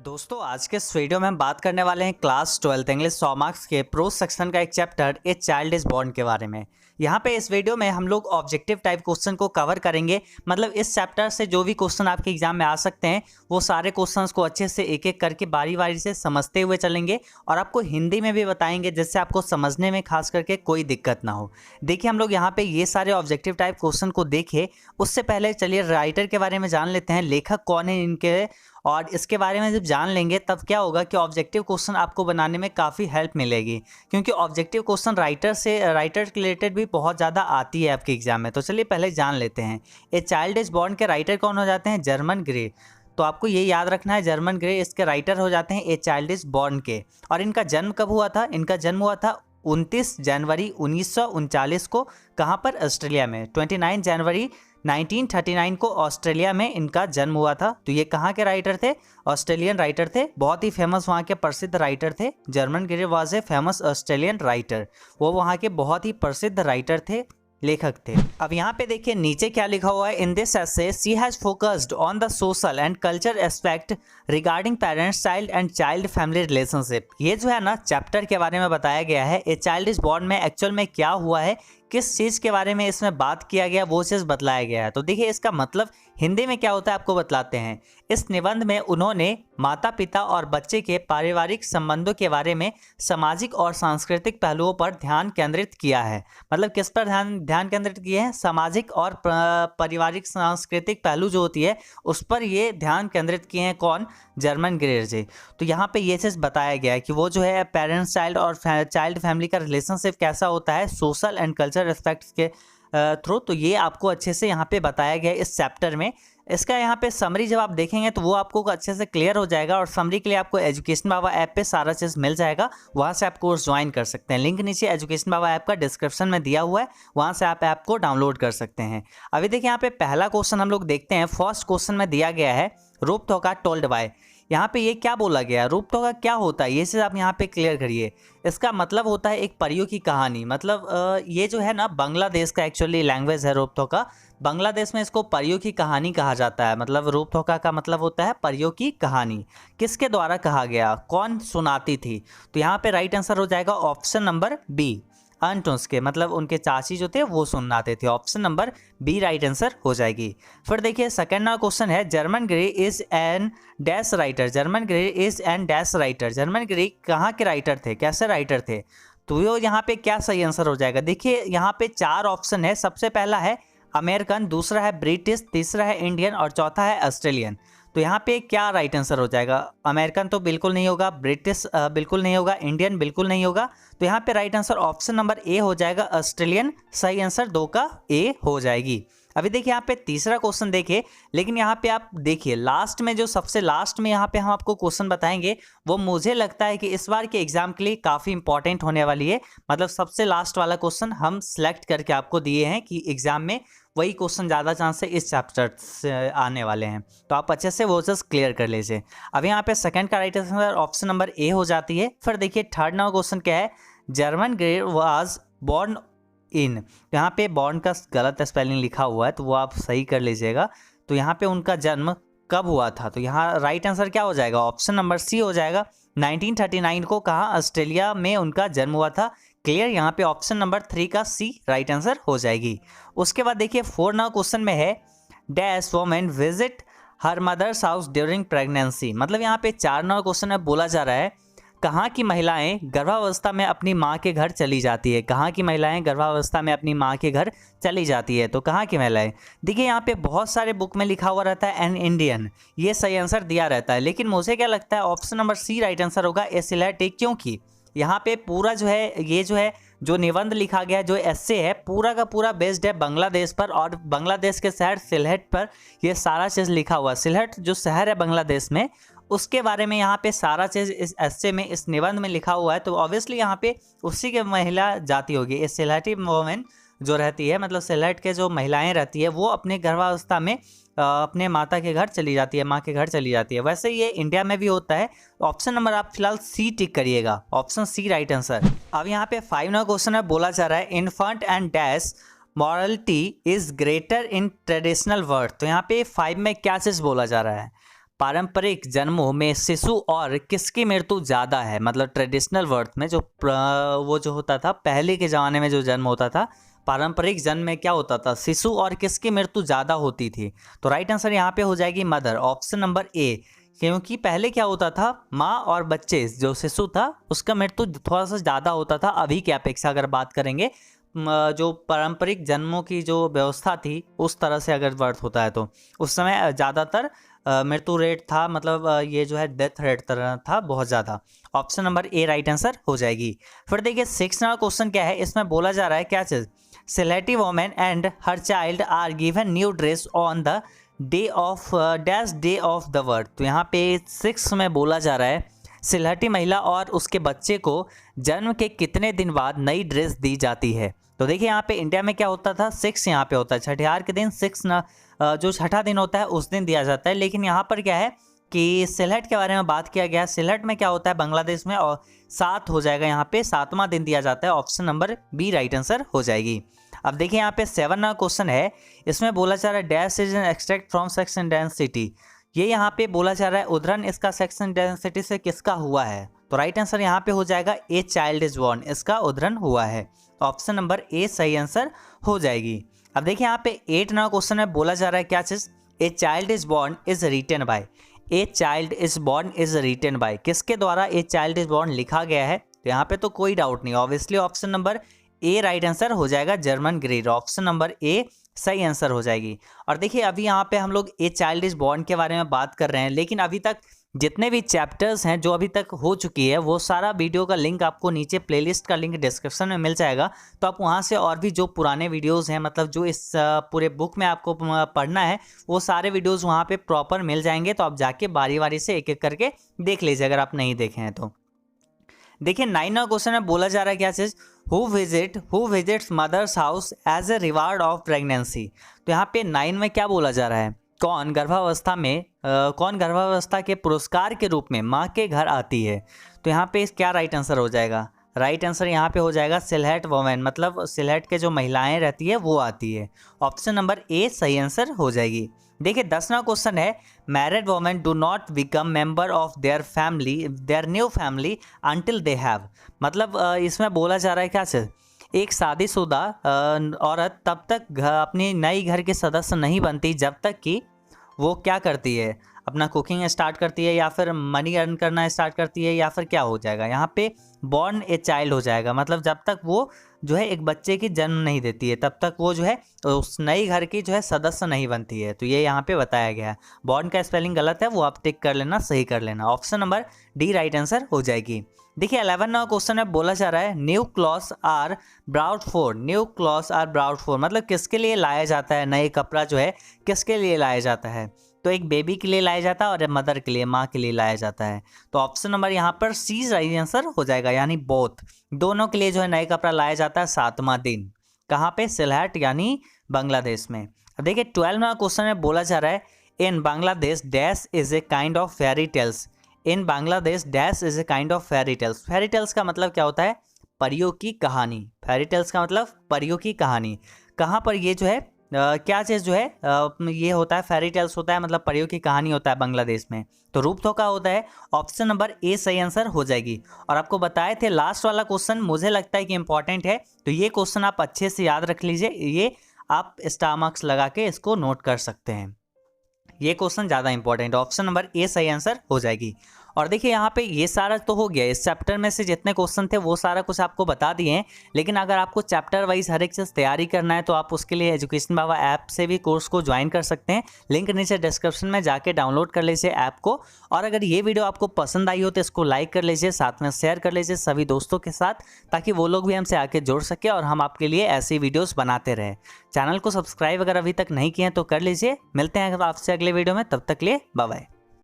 दोस्तों आज के इस वीडियो में हम बात करने वाले हैं क्लास 12 इंग्लिश 100 मार्क्स के प्रोज सेक्शन का एक chapter A child is born के बारे में। यहाँ पे इस वीडियो में हम लोग ऑब्जेक्टिव टाइप क्वेश्चन को कवर करेंगे। मतलब इस चैप्टर से जो भी क्वेश्चन आपके एग्जाम में आ सकते हैं वो सारे क्वेश्चंस को अच्छे से एक एक करके बारी बारी से समझते हुए चलेंगे और आपको हिंदी में भी बताएंगे जिससे आपको समझने में खास करके कोई दिक्कत ना हो। देखिए हम लोग यहाँ पे ये सारे ऑब्जेक्टिव टाइप क्वेश्चन को देखे उससे पहले चलिए राइटर के बारे में जान लेते हैं, लेखक कौन है इनके। और इसके बारे में जब जान लेंगे तब क्या होगा कि ऑब्जेक्टिव क्वेश्चन आपको बनाने में काफ़ी हेल्प मिलेगी, क्योंकि ऑब्जेक्टिव क्वेश्चन राइटर रिलेटेड भी बहुत ज़्यादा आती है आपके एग्जाम में। तो चलिए पहले जान लेते हैं ए चाइल्ड इज बॉर्न के राइटर कौन हो जाते हैं, जर्मन ग्रे। तो आपको ये याद रखना है जर्मन ग्रे इसके राइटर हो जाते हैं ए चाइल्ड इज बॉर्न के। और इनका जन्म कब हुआ था, इनका जन्म हुआ था 29 जनवरी 1939 को। कहाँ पर, ऑस्ट्रेलिया में। 29 जनवरी 1939 को ऑस्ट्रेलिया में इनका जन्म हुआ था। तो ये कहाँ के राइटर थे, ऑस्ट्रेलियन राइटर थे, बहुत ही फेमस वहाँ के प्रसिद्ध राइटर थे। German grey was a famous Australian writer, वो वहाँ के बहुत ही प्रसिद्ध राइटर थे, लेखक थे। अब यहाँ पे देखिए नीचे क्या लिखा हुआ है, in this essay she has focused on the social and culture aspect regarding parents child and child family relationship. ये जो है ना चैप्टर के बारे में बताया गया है। ए चाइल्ड इज बॉर्न में एक्चुअल में क्या हुआ है, किस चीज़ के बारे में इसमें बात किया गया, वो चीज़ बतलाया गया है। तो देखिए इसका मतलब हिंदी में क्या होता है आपको बतलाते हैं। इस निबंध में उन्होंने माता पिता और बच्चे के पारिवारिक संबंधों के बारे में सामाजिक और सांस्कृतिक पहलुओं पर ध्यान केंद्रित किया है। मतलब किस पर ध्यान केंद्रित किए हैं, सामाजिक और पारिवारिक सांस्कृतिक पहलू जो होती है उस पर ये ध्यान केंद्रित किए हैं। कौन, जर्मन ग्रे जी। तो यहाँ पे ये चीज़ बताया गया है कि वो जो है पेरेंट्स चाइल्ड और चाइल्ड फैमिली का रिलेशनशिप कैसा होता है सोशल एंड कल्चर एस्पेक्ट्स के थ्रू। तो ये आपको अच्छे से यहाँ पे बताया गया है इस चैप्टर में। इसका यहाँ पे समरी जब आप देखेंगे तो वो आपको अच्छे से क्लियर हो जाएगा। और समरी के लिए आपको एजुकेशन बाबा ऐप पे सारा चीज़ मिल जाएगा, वहाँ से आप कोर्स ज्वाइन कर सकते हैं। लिंक नीचे एजुकेशन बाबा ऐप का डिस्क्रिप्शन में दिया हुआ है, वहाँ से आप ऐप को डाउनलोड कर सकते हैं। अभी देखिए यहाँ पे पहला क्वेश्चन हम लोग देखते हैं। फर्स्ट क्वेश्चन में दिया गया है रूप थोका टोल्ड बाय। यहाँ पे ये क्या बोला गया, रूपथोका क्या होता है ये चीज़ आप यहाँ पे क्लियर करिए। इसका मतलब होता है एक परियों की कहानी। मतलब ये जो है ना बांग्लादेश का एक्चुअली लैंग्वेज है रूपथोका। बांग्लादेश में इसको परियों की कहानी कहा जाता है। मतलब रूपथोका का मतलब होता है परियों की कहानी। किसके द्वारा कहा गया, कौन सुनाती थी। तो यहाँ पे राइट आंसर हो जाएगा ऑप्शन नंबर बी, अंटोन्स के, मतलब उनके चाची जो थे वो सुनाते थे। Option number B right answer हो जाएगी। फिर देखिए सेकंड क्वेश्चन है German Grey is an dash writer. German Grey is an dash writer. German Grey कहाँ के राइटर थे, कैसे राइटर थे। तो वो यहाँ पे क्या सही आंसर हो जाएगा। देखिए यहाँ पे 4 ऑप्शन है। सबसे पहला है अमेरिकन, दूसरा है ब्रिटिश, तीसरा है इंडियन और चौथा है ऑस्ट्रेलियन। तो यहाँ पे क्या राइट आंसर हो जाएगा, अमेरिकन तो बिल्कुल नहीं होगा, ब्रिटिश बिल्कुल नहीं होगा, इंडियन बिल्कुल नहीं होगा। तो यहाँ पे राइट आंसर ऑप्शन नंबर ए हो जाएगा, ऑस्ट्रेलियन। सही आंसर 2 का ए हो जाएगी। अभी देखिए यहाँ पे तीसरा क्वेश्चन देखिए, लेकिन यहाँ पे आप देखिए लास्ट में जो सबसे लास्ट में यहाँ पे हम आपको क्वेश्चन बताएंगे वो मुझे लगता है कि इस बार के एग्जाम के लिए काफ़ी इंपॉर्टेंट होने वाली है। मतलब सबसे लास्ट वाला क्वेश्चन हम सिलेक्ट करके आपको दिए हैं कि एग्जाम में वही क्वेश्चन ज़्यादा चांस से इस चैप्टर से आने वाले हैं। तो आप अच्छे से वो चीज़ क्लियर कर लीजिए। अब यहाँ पे सेकंड का राइट आंसर ऑप्शन नंबर ए हो जाती है। फिर देखिए थर्ड नंबर क्वेश्चन क्या है, German grey was born in. तो यहाँ पे बॉर्न का गलत स्पेलिंग लिखा हुआ है तो वो आप सही कर लीजिएगा। तो यहाँ पे उनका जन्म कब हुआ था, तो यहाँ राइट आंसर क्या हो जाएगा, ऑप्शन नंबर सी हो जाएगा। 1939 को कहाँ, ऑस्ट्रेलिया में उनका जन्म हुआ था। क्लियर, यहाँ पे ऑप्शन नंबर 3 का सी राइट आंसर हो जाएगी। उसके बाद देखिए 4 नंबर क्वेश्चन में है dash women visit her mother's house during pregnancy. मतलब यहाँ पे 4 नंबर क्वेश्चन में बोला जा रहा है कहाँ की महिलाएं गर्भावस्था में अपनी माँ के घर चली जाती है। कहाँ की महिलाएं गर्भावस्था में अपनी माँ के घर चली जाती है। तो कहाँ की महिलाएं, देखिए यहाँ पे बहुत सारे बुक में लिखा हुआ रहता है एन इंडियन, ये सही आंसर दिया रहता है। लेकिन मुझे क्या लगता है option number C right answer होगा, ए सिलेक्ट। क्योंकि यहाँ पे पूरा जो है ये जो है जो निबंध लिखा गया जो एस्से है पूरा का पूरा बेस्ड है बांग्लादेश पर और बांग्लादेश के शहर सिलहट पर ये सारा चीज़ लिखा हुआ। सिलहट जो शहर है बांग्लादेश में उसके बारे में यहाँ पे सारा चीज़ इस एस्से में इस निबंध में लिखा हुआ है। तो ऑब्वियसली यहाँ पे उसी के महिला जाति होगी, इस सिलहटी वोमेन जो रहती है, मतलब सिलहट के जो महिलाएं रहती है वो अपने गर्भावस्था में अपने माता के घर चली जाती है, माँ के घर चली जाती है। वैसे ये इंडिया में भी होता है। ऑप्शन नंबर आप फिलहाल सी टिक करिएगा, ऑप्शन सी राइट आंसर। अब यहाँ पे 5 नंबर क्वेश्चन में बोला जा रहा है infant and dash morality is greater in traditional word. तो यहाँ पे 5 में क्या चीज़ बोला जा रहा है, पारंपरिक जन्मों में शिशु और किसकी मृत्यु ज़्यादा है, मतलब ट्रेडिशनल बर्थ में जो वो जो होता था पहले के ज़माने में जो जन्म होता था, पारंपरिक जन्म में क्या होता था, शिशु और किसकी मृत्यु ज़्यादा होती थी। तो राइट आंसर यहाँ पे हो जाएगी मदर, ऑप्शन नंबर ए। क्योंकि पहले क्या होता था, माँ और बच्चे जो शिशु था उसका मृत्यु थोड़ा सा ज़्यादा होता था अभी की अपेक्षा अगर बात करेंगे। जो पारंपरिक जन्मों की जो व्यवस्था थी उस तरह से अगर बर्थ होता है तो उस समय ज़्यादातर मृत्यु रेट था, मतलब ये जो है डेथ रेट तरह था बहुत ज़्यादा। Option number A right answer हो जाएगी। फिर देखिए 6 नंबर क्वेश्चन क्या है, इसमें बोला जा रहा है क्या चीज़, selective women and her child are given new dress on the day of dash day of the birth. तो यहाँ पे 6 में बोला जा रहा है सिलहटी महिला और उसके बच्चे को जन्म के कितने दिन बाद नई ड्रेस दी जाती है। तो देखिए यहाँ पे इंडिया में क्या होता था, 6 यहाँ पे होता है, छठिहार के दिन 6 न जो छठा दिन होता है उस दिन दिया जाता है। लेकिन यहाँ पर क्या है कि सिलहट के बारे में बात किया गया, सिलहट में क्या होता है बांग्लादेश में, और 7 हो जाएगा, यहाँ पे 7वां दिन दिया जाता है। Option number B right answer हो जाएगी। अब देखिए यहाँ पे 7 नंबर क्वेश्चन है, इसमें बोला जा रहा है dash is an extract from sex and density. ये यहाँ पे बोला जा रहा है उदाहरण इसका सेक्स एंड डेंसिटी से किसका हुआ है। तो राइट आंसर यहाँ पे हो जाएगा ए चाइल्ड इज बॉर्न, इसका उदाहरण हुआ है। ऑप्शन नंबर ए सही आंसर हो जाएगी। अब देखिए यहाँ पे 8 नंबर क्वेश्चन में बोला जा रहा है क्या चीज, a child is born is written by. A child is born is written by, किसके द्वारा ए चाइल्ड इज बॉर्न लिखा गया है। तो यहाँ पे तो कोई डाउट नहीं, obviously option number A right answer हो जाएगा, German Greed. Option number A सही आंसर हो जाएगी। और देखिए अभी यहाँ पे हम लोग ए चाइल्ड इज बॉर्न के बारे में बात कर रहे हैं, लेकिन अभी तक जितने भी चैप्टर्स हैं जो अभी तक हो चुकी है वो सारा वीडियो का लिंक आपको नीचे प्लेलिस्ट का लिंक डिस्क्रिप्शन में मिल जाएगा। तो आप वहाँ से और भी जो पुराने वीडियोस हैं, मतलब जो इस पूरे बुक में आपको पढ़ना है वो सारे वीडियोस वहाँ पे प्रॉपर मिल जाएंगे। तो आप जाके बारी बारी से एक एक करके देख लीजिए अगर आप नहीं देखे हैं तो। देखिए 9 नंबर क्वेश्चन में बोला जा रहा है क्या चीज़, who visits mother's house as a reward of pregnancy. तो यहाँ पे 9 में क्या बोला जा रहा है, कौन गर्भावस्था के पुरस्कार के रूप में माँ के घर आती है। तो यहाँ पे क्या राइट आंसर हो जाएगा, राइट आंसर यहाँ पे हो जाएगा सिलहट वोमेन, मतलब सिलहट के जो महिलाएं रहती है वो आती है। ऑप्शन नंबर ए सही आंसर हो जाएगी। देखिए 10 नंबर क्वेश्चन है, married women do not become member of their new family until they have. मतलब इसमें बोला जा रहा है क्या चीज़, एक शादीशुदा औरत तब तक अपनी नई घर के सदस्य नहीं बनती जब तक कि वो क्या करती है, अपना कुकिंग स्टार्ट करती है या फिर मनी अर्न करना स्टार्ट करती है, या फिर क्या हो जाएगा यहाँ पे बॉर्न ए चाइल्ड हो जाएगा। मतलब जब तक वो जो है एक बच्चे की जन्म नहीं देती है तब तक वो जो है उस नई घर की जो है सदस्य नहीं बनती है। तो ये यहाँ पे बताया गया है। बॉर्न का स्पेलिंग गलत है, वो आप टिक कर लेना, सही कर लेना। Option number D right answer हो जाएगी। देखिए 11 नंबर क्वेश्चन में बोला जा रहा है new clothes are brought for. New clothes are brought for मतलब किसके लिए लाया जाता है, नए कपड़ा जो है किसके लिए लाया जाता है। तो एक बेबी के लिए लाया जाता है और मदर के लिए, माँ के लिए लाया जाता है। तो ऑप्शन नंबर यहाँ पर सी राइट आंसर हो जाएगा, यानी बोथ, दोनों के लिए जो है नए कपड़ा लाया जाता है 7वां दिन। कहाँ पे, सिलहट यानी बांग्लादेश में। अब देखिए 12 नंबर क्वेश्चन में बोला जा रहा है in Bangladesh dash is a kind of fairy tales. In Bangladesh dash is a kind of fairy tales. Fairy tales का मतलब क्या होता है, परियों की कहानी। फेरी टेल्स का मतलब परियों की कहानी। कहाँ पर ये जो है क्या चीज़ जो है ये होता है, फेरी टेल्स होता है, मतलब परियों की कहानी होता है बांग्लादेश में। तो रूपथों का होता है। ऑप्शन नंबर ए सही आंसर हो जाएगी। और आपको बताए थे लास्ट वाला क्वेश्चन मुझे लगता है कि इंपॉर्टेंट है, तो ये क्वेश्चन आप अच्छे से याद रख लीजिए, ये आप स्टार मार्क्स लगा के इसको नोट कर सकते हैं। ये क्वेश्चन ज़्यादा इंपॉर्टेंट है। ऑप्शन नंबर ए सही आंसर हो जाएगी। और देखिए यहाँ पे ये सारा तो हो गया, इस चैप्टर में से जितने क्वेश्चन थे वो सारा कुछ आपको बता दिए हैं। लेकिन अगर आपको चैप्टर वाइज हर एक चीज़ तैयारी करना है तो आप उसके लिए एजुकेशन बाबा ऐप से भी कोर्स को ज्वाइन कर सकते हैं। लिंक नीचे डिस्क्रिप्शन में जाके डाउनलोड कर लीजिए ऐप को। और अगर ये वीडियो आपको पसंद आई हो तो इसको लाइक कर लीजिए, साथ में शेयर कर लीजिए सभी दोस्तों के साथ, ताकि वो लोग भी हमसे आके जुड़ सके और हम आपके लिए ऐसी वीडियोज़ बनाते रहें। चैनल को सब्सक्राइब अगर अभी तक नहीं किए हैं तो कर लीजिए। मिलते हैं आपसे अगले वीडियो में, तब तक लिए बाय बाय।